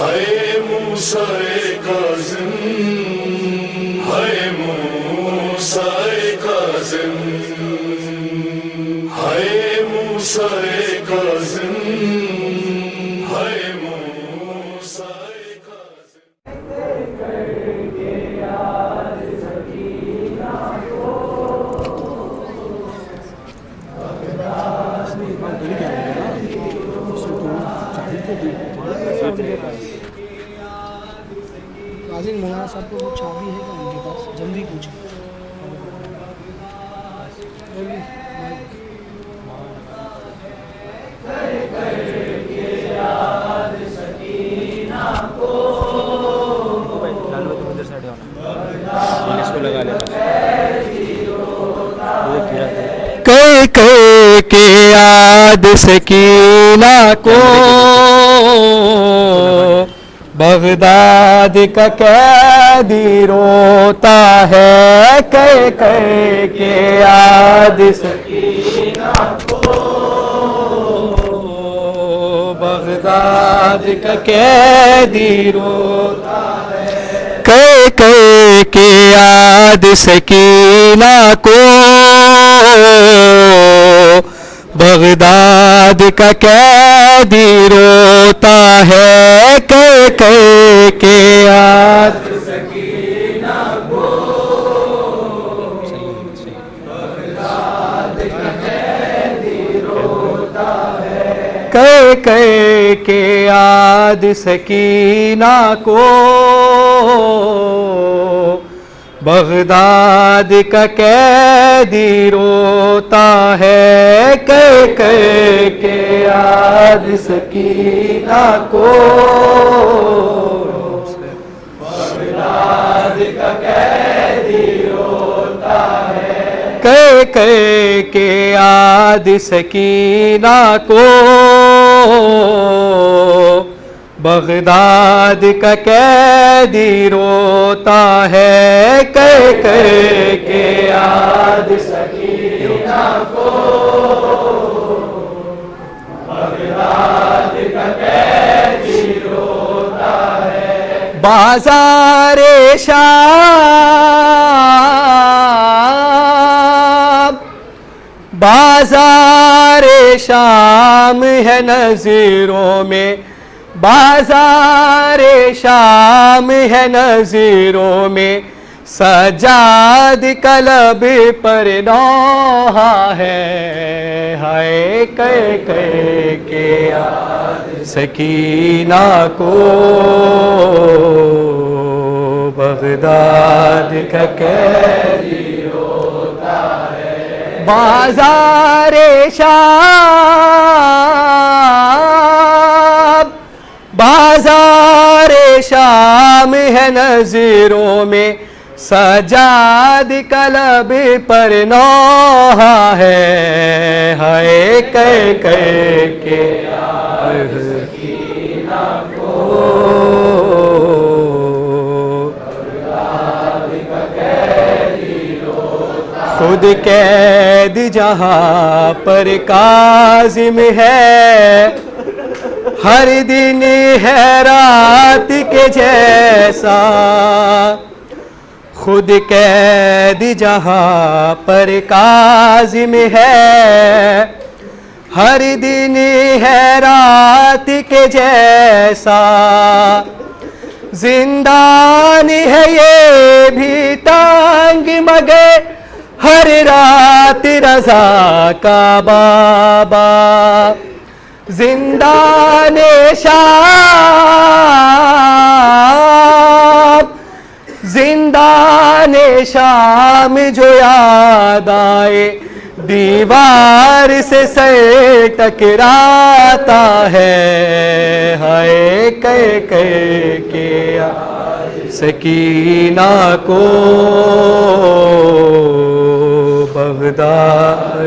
हाय मूसा काज़िम, हाय मूसा काज़िम, हाय मूसा काज़िम, हाय मूसा काजिम मौलाना साहब को वो चाबी है क्या उनके पास? जल्दी पूछो। कह कह के याद सकीना को बगदाद का कैदी रोता है। कह कह के याद सकीना को बगदाद का कैदी रोता है। कह कह के याद सकीना को बगदाद का कैदी रोता है। कह कह के याद सकीना को बगदाद का कैदी रोता है। कह कह के याद सकीना को बगदाद का कैदी रोता है। कह कह के याद सकीना को बगदाद का कैदी रोता है। कह कह के याद सकीना को बगदाद का कैदी रोता है। कह कह के याद सकीना को बगदाद का कैदी रोता है। बाज़ारे शाम, बाज़ारे शाम है नज़रों में, बाज़ारे शाम है नज़रों में। सजाद कलब पर नौहा है। हाय कह कह के याद सकीना को बगदाद का कैदी रोता है। बाज़ारे शाम, बाज़ारे शाम है नज़रों में। सजाद कलब पर नौहा है। हाय कह कह के याद सकीना को बगदाद का कैदी रोता है। खुद कैद जहाँ पर काज़िम है, हर दिन है रात के जैसा। खुद कैद जहाँ पर काज़िम है, हर दिन है रात के जैसा। जिंदान है ये भी तंग मगर हर रात रज़ा का बाबा। जिंदाने शाम, जिंदाने शाम जो याद आए, दीवार से सर टकराता है। हाय कह कह के याद सकीना को बगदाद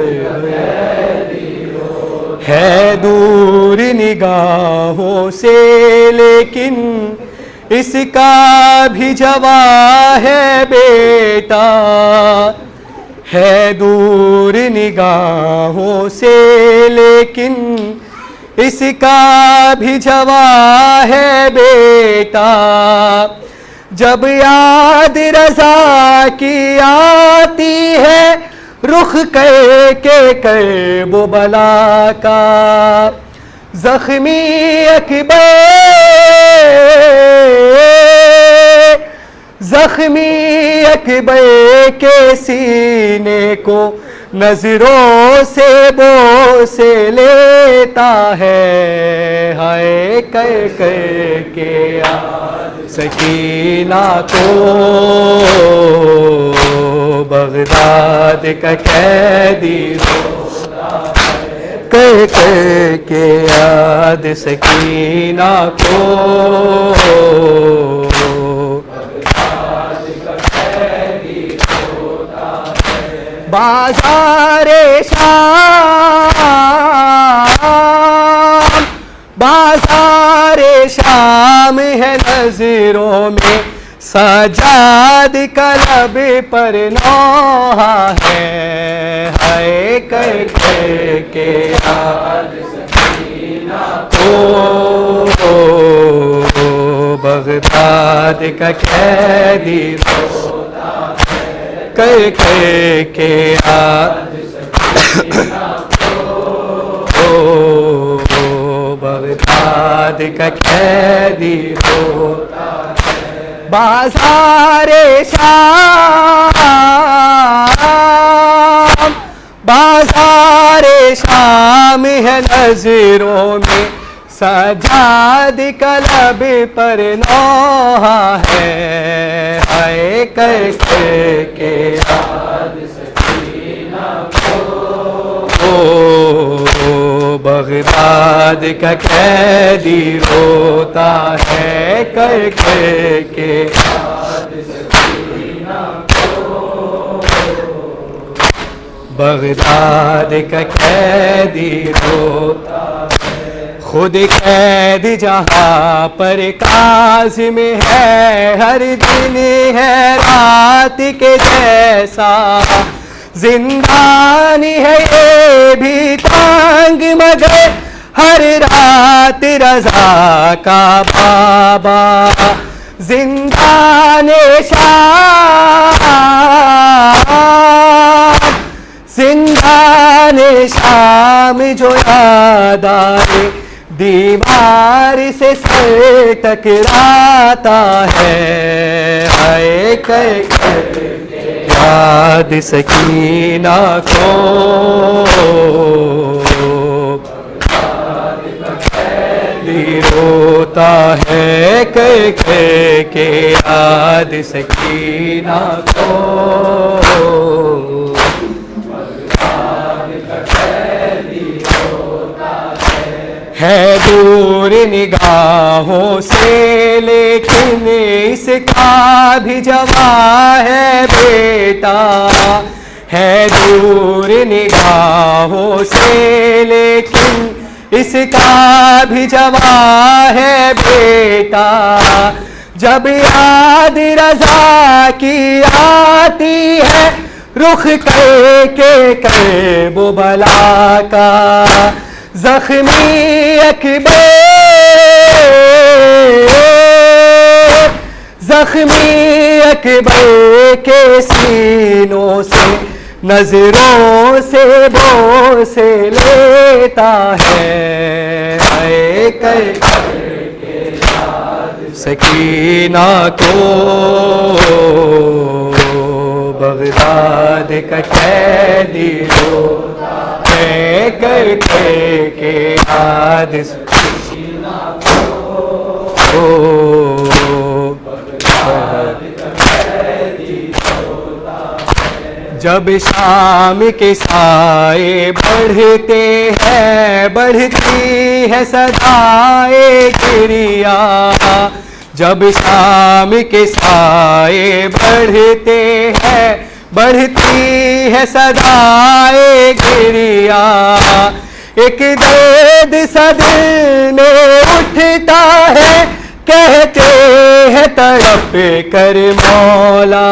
है दूर निगाहों से, लेकिन इसका भी जवां है बेटा। है दूर निगाहों से, लेकिन इसका भी जवा है बेटा। जब याद रजा की आती है रुख करबो बला का, जख्मी अकबर के सीने को नजरों से बोस लेता है। हाय कर के याद सकीना को बगदाद का कैदी कर के याद सकीना को बाज़ारे शाम है नजरों में सजाद का लब पर नौहा है। हाय कर के याद सकीना को बगदाद का कैदी कर के याद सकीना को बगदाद का कैदी होता है। बाज़ारे शाम है नजरों में सजाद का लब पर नौहा है। हाय कर के याद सकीना को बगदाद का कैदी रोता है। कर के याद सकीना को बगदाद का कैदी रोता है। खुद कैद जहाँ पर काज़िम है, हर दिन है रात के जैसा। जिंदानी है ये भी तंग मगर हर रात रजा का बाबा। जिंदाने शाम जो याद आए दीवार से सर टकराता है। हाय कर याद सकीना को रोता है। कर के याद सकीना को है दूर निगाहों से लेकिन इसका भी जवा है बेटा। है दूर निगाहों से लेकिन इसका भी जवा है बेटा। जब याद रजा की आती है रुख करबो बला का, जख्मी अकबर के सीनों से नजरों से बोस लेता है। हाय कर के याद सकीना को बगदाद का कैदी होता है। कर के याद सकीना को बगदाद का कैदी होता है। जब शाम के साए बढ़ते हैं बढ़ती है सदाए गिरिया। जब शाम के साए बढ़ते हैं बढ़ती है सदाए गिरिया। एक दर्द सा दिल में उठता है कहते हैं तड़प कर मौला।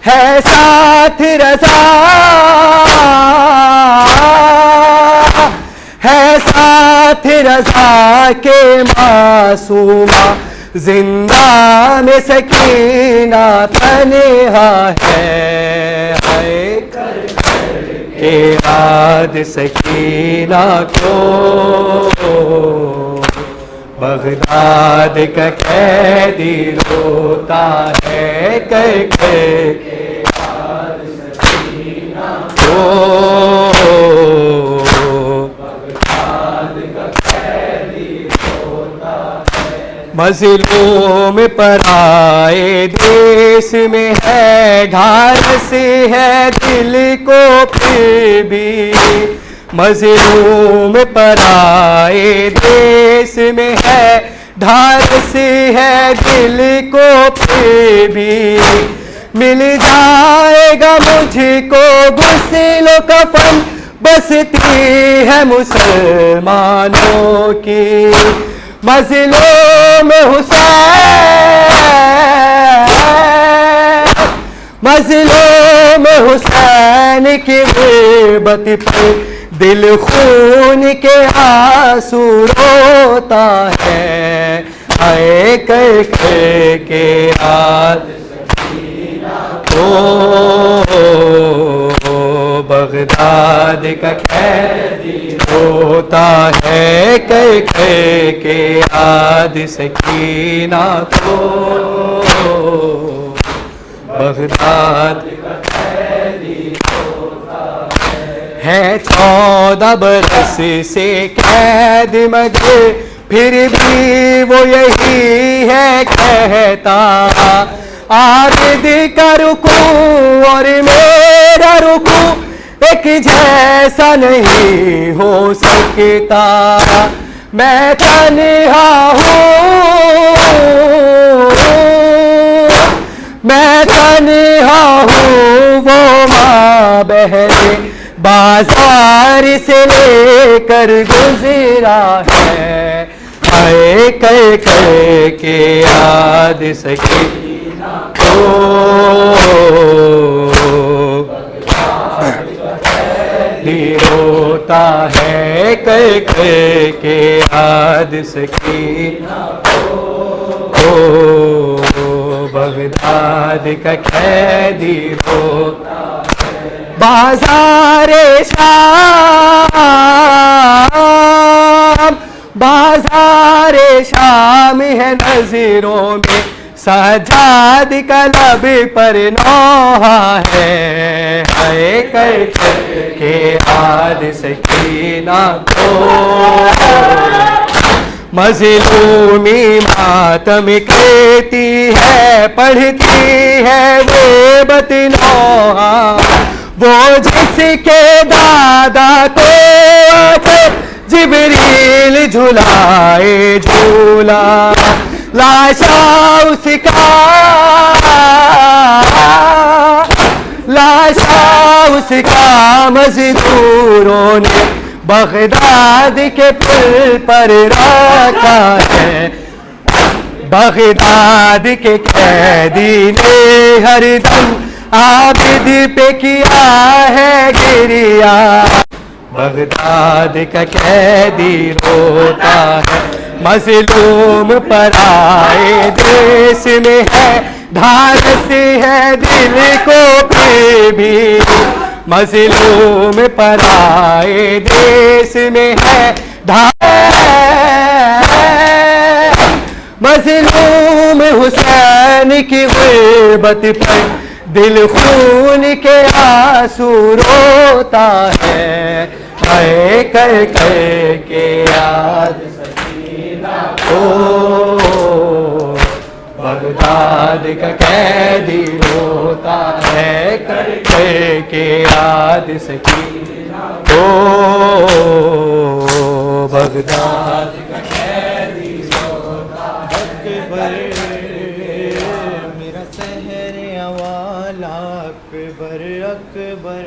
है साथ रजा है साथ साथ रज़ा के मासूमा, जिंदा में सकीना तन्हा है। हाय के याद सकीना को, बगदाद का कैदी रोता है कह के याद सकीना को, बगदाद का कैदी रोता है। मज़लूम पर आए देश में है ढारस है दिल को फिर भी, मज़लूम पर आए देश में है ढारस है दिल को फिर भी, मिल जाएगा मुझको गुस्ल कफन बसती है मुसलमानों की, मज़लूम हुसैन, मज़लूम हुसैन की ग़िरबत पे दिल खून के आंसू रोता है। आए कह के याद ओ बगदाद का कैदी रोता है कह के याद सकीना को, बगदाद है 14 बरस से कैद मगर फिर भी वो यही है कहता, आबिद का रुकू और मेरा रुकू एक जैसा नहीं हो सकता, मैं तन्हा हूँ, मैं तन्हा हूँ, वो माँ बहने बाजार से लेकर गुजरा है। आए कह के याद सकीना को, रोता है कह के याद सकीना को, बगदाद का कैदी रोता बाज़ारे शाम, बाज़ारे शाम है नज़रों में सजाद का लब पर नौहा है। हाय कर के याद सकीना को, मज़लूमी मातम कहती है पढ़ती है वो बतनौहा, वो जिसके दादा को जिब्रील झुलाए झूला, लाशा उसका, लाशा उसका मज़दूरों ने बगदाद के पुल पर रखा है। बगदाद के कैदी ने हरदम आबिद पे किया है गिरिया, बगदाद का कैदी रोता है मज़लूम पर आए देश में है ढारस है दिल को फिर भी, मज़लूम पर आए देश में है ढारस, मज़लूम हुसैन की ग़िरबत पर दिल खून के आंसू रोता है। हाय कर के याद सकीना को, बगदाद का कैदी रोता है कर के याद सकीना को, बगदाद का कैदी रोता है। मेरा शहर अवाला अकबर अकबर,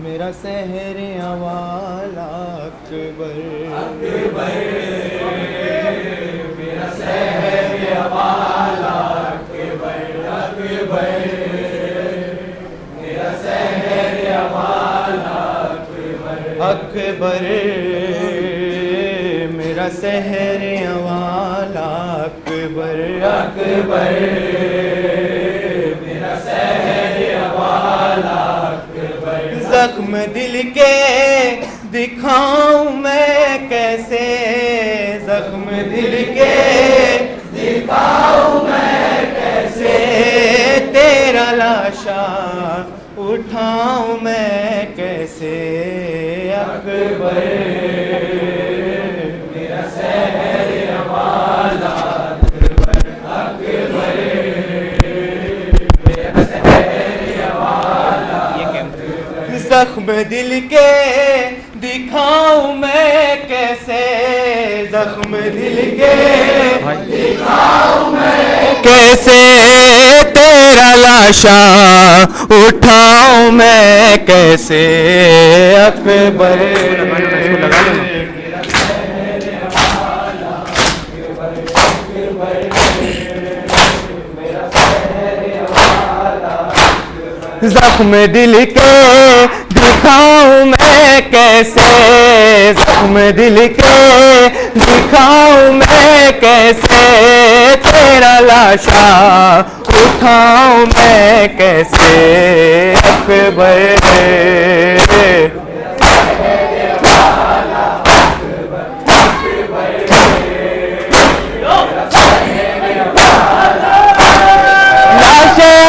मेरा शहर अवाला अकबर अकबर, मेरा शहर अवाला अकबर अकबर, मेरा शहर अवाला अकबर अकबर। वाला अकबर अकबर मेरा सहर वाला अकबर। जख्म दिल के दिखाऊं मैं कैसे, जख्म दिल के दिखाऊं मैं कैसे, तेरा लाशा उठाऊं मैं कैसे अकबर मेरा सहर वाला अकबर अकबर मेरा सहर वाला। जख्म दिल के दिखाऊं मैं कैसे, जख्म दिल के दिखाऊं मैं कैसे तेरा लाशा उठाऊं मैं कैसे अकबर। जख्म दिल के दिखाऊं मैं कैसे, जख्म दिल के दिखाऊं मैं कैसे तेरा लाशा उठाऊं मैं कैसे अकबर।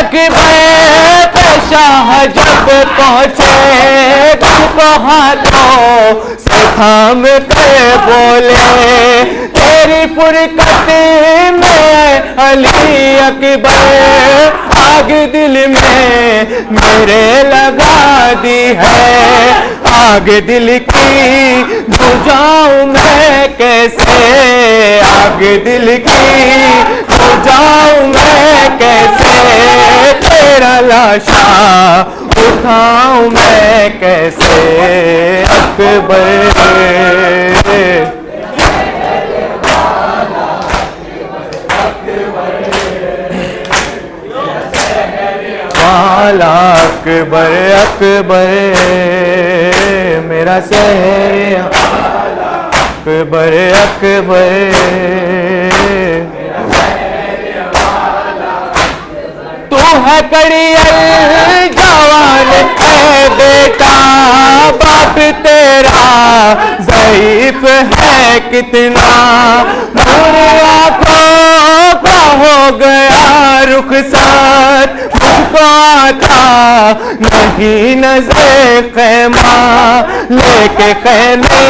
अकबर शाह जब पहुँचे तुमको हाथों से थाम कर बोले, तेरी फुरकत में अली अकबर आग दिल में मेरे लगा दी है, आग दिल की बुझाऊं मैं कैसे, आग दिल की बुझाऊं मैं कैसे तेरा लाशा उठाऊं मैं कैसे अकबर। वाला अकबर अकबर मेरा सहर अकबर अकबर। तू है कड़ियल जवान है बेटा, बाप तेरा ज़ईफ है कितना, मेरे आँखों का हो गया रुखसार, मुझको आता नहीं नज़र ख़ैमा, लेके खैमे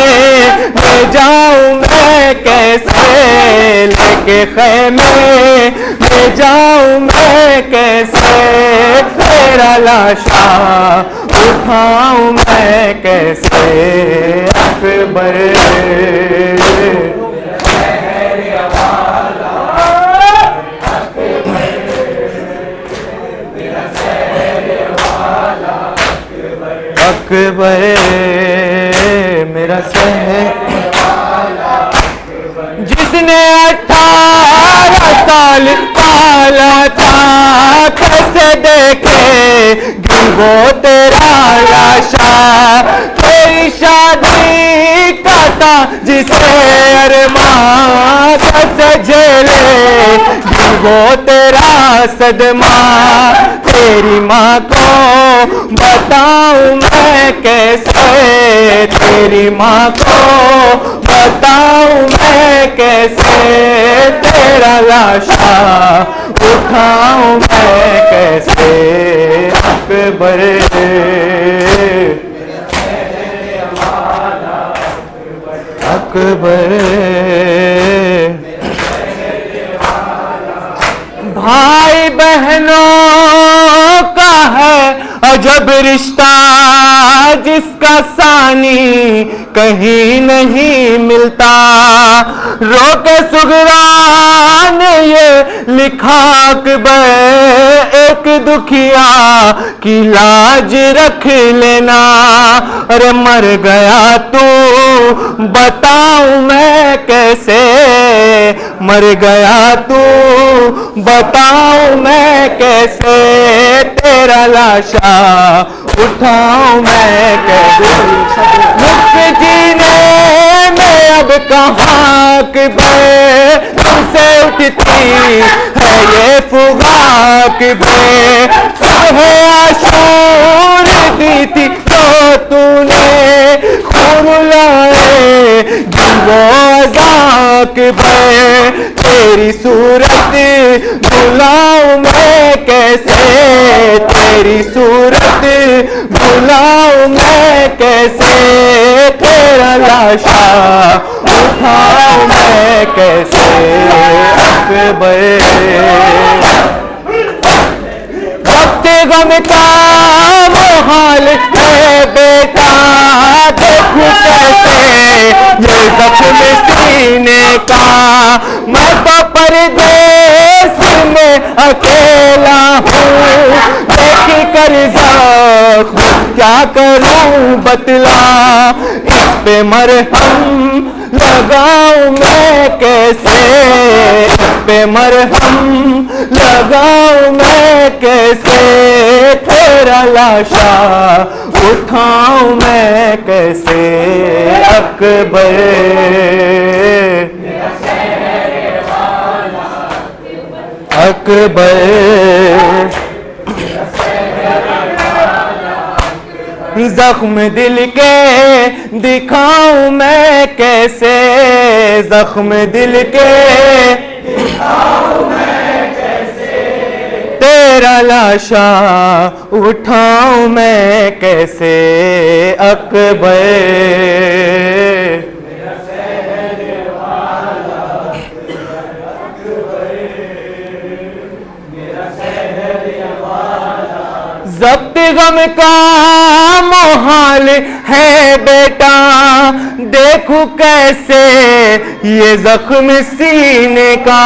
में जाऊं मैं कैसे, लेके खैमे में जाऊं मैं कैसे तेरा लाशा उठाऊं मैं कैसे अकबर। अकबर मेरा सहर, जिसने 18 साल पाला था, कैसे देखे गिरवो तेरा लाशा, तेरी शादी का था जिसे अरमां, कैसे झेले गिरवो तेरा सदमा, तेरी माँ को बताऊं मैं कैसे, तेरी माँ को बताऊं मैं कैसे तेरा लाशा उठाऊं मैं कैसे अकबर। अकबर भाई बहनों का है अजब रिश्ता, जिसका सानी कहीं नहीं मिलता, रोके सुगरा ने ये लिखा अकबर, एक दुखिया की लाज रख लेना, अरे मर गया तू बताऊं मैं कैसे, मर गया तू बताऊं मैं कैसे तेरा लाशा उठाऊं मैं कैसे, मुझ जीने में अब कहाँ के तुमसे उठती है ये फुगाक बे, सुबह आशूर दी थी तो तूने खून लाए जीवो अज़ाक बे, तेरी सूरत भुलाऊं मैं कैसे, तेरी सूरत भुलाऊं मैं कैसे, तेरा लाशा उठाऊं मैं कैसे अकबर। वक्त गम का मोहाल है बेटा, देखूं कैसे ये जख्म सीने का, मैं तो परदेस में अकेला हूँ, देख कर ज़ख्म क्या करूं बतला, इस पे मरहम लगाऊं मैं कैसे, इस पे मरहम लगाऊं मैं कैसे, तेरा लाशा उठाऊं मैं कैसे अकबर। अकबर जख्म दिल के दिखाऊं मैं कैसे, जख्म दिल के दिखाऊं मैं कैसे, तेरा लाशा उठाऊं मैं कैसे अकबर। जब्त गम का मोहाल है बेटा, देखूं कैसे ये जख्म सीने का,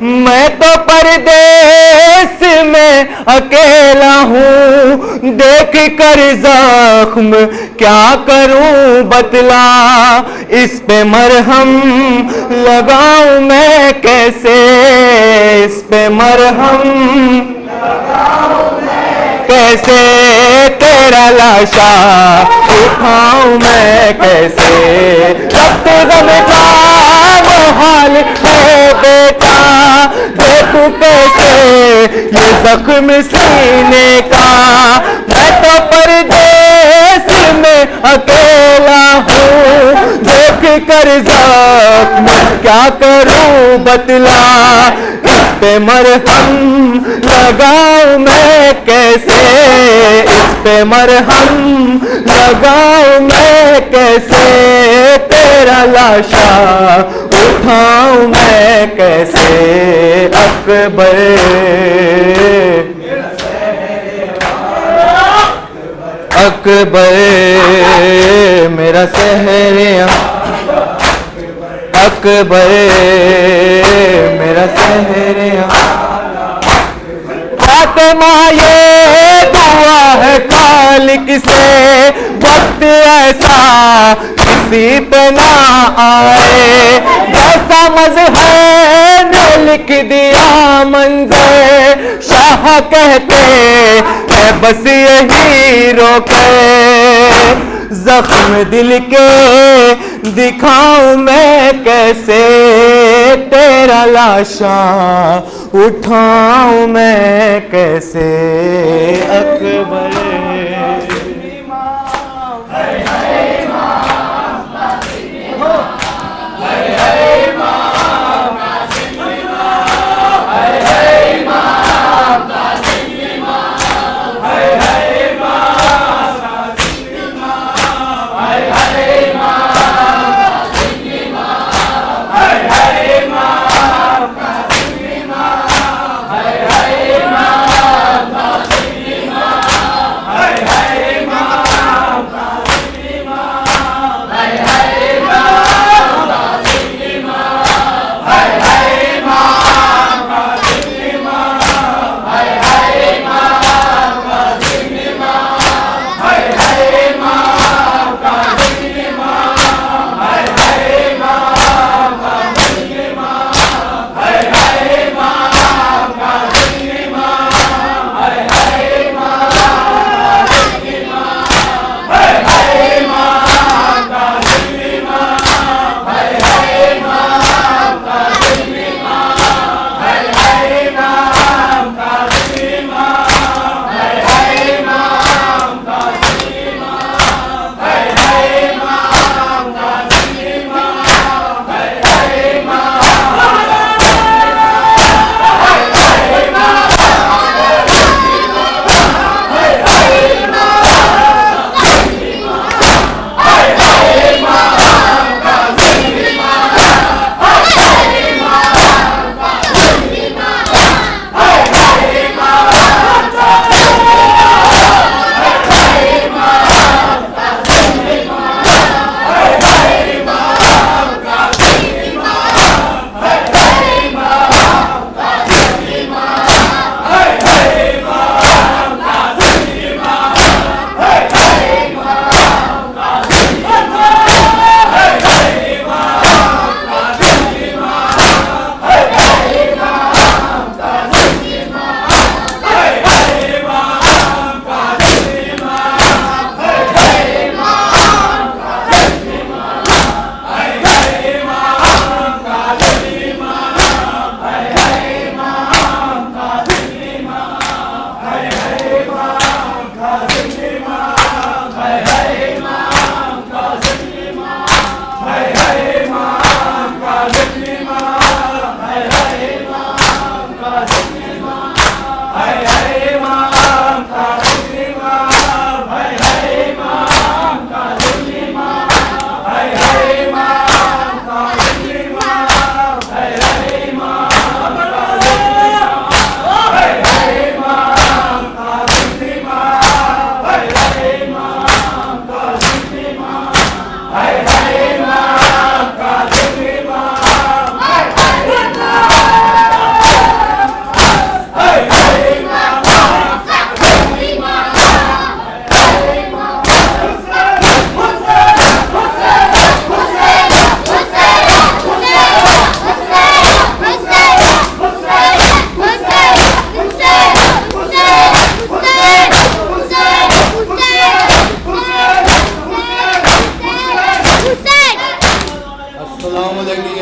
मैं तो परदेस में अकेला हूँ, देख कर जख्म क्या करूं बतला, इस पे मरहम लगाऊं मैं कैसे, इस पे मरहम कैसे, तेरा लाशा उठाऊं मैं कैसे, वक्त गम का मोहाल है बेटा, देखूं कैसे ये जख्म सीने का, मैं तो परदेस में अकेला हूँ, देख कर जख्म क्या करूं बतला, इस पे मरहम लगाऊं मैं कैसे, इस पे मरहम लगाऊं मैं कैसे, तेरा लाशा उठाऊं मैं कैसे अकबर। अकबर मेरा सहरे, अकबर मेरा सहरे, फातिमा ये दुआ है खालिक से, वक्त ऐसा किसी पे ना आए, जैसा मज़हर ने लिख दिया मंज़र, शाह कहते हैं बस यही रोके, जख्म दिल के दिखाऊं मैं कैसे, तेरा लाशा उठाऊं मैं कैसे अकबर।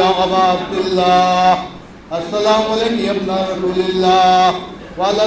या अबा अब्दुल्लाह, अस्सलामु अलैकुम या इब्न रसूलिल्लाह, व अला